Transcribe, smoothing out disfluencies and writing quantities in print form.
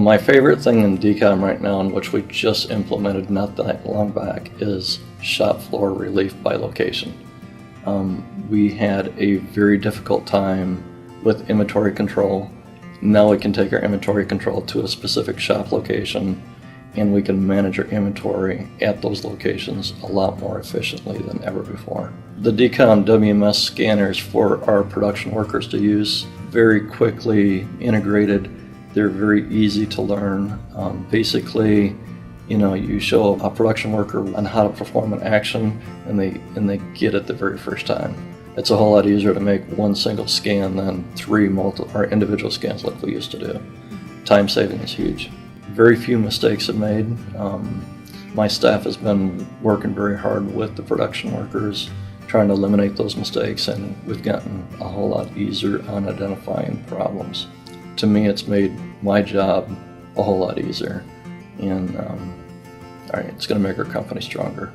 My favorite thing in Deacom right now, and which we just implemented not that long back, is shop floor relief by location. We had a very difficult time with inventory control. Now we can take our inventory control to a specific shop location, and we can manage our inventory at those locations a lot more efficiently than ever before. The Deacom WMS scanners for our production workers to use, very quickly integrated. They're very easy to learn. Basically, you show a production worker on how to perform an action, and they get it the very first time. It's a whole lot easier to make one single scan than three individual scans like we used to do. Time saving is huge. Very few mistakes are made. My staff has been working very hard with the production workers, trying to eliminate those mistakes, and we've gotten a whole lot easier on identifying problems. To me, it's made my job a whole lot easier, and it's going to make our company stronger.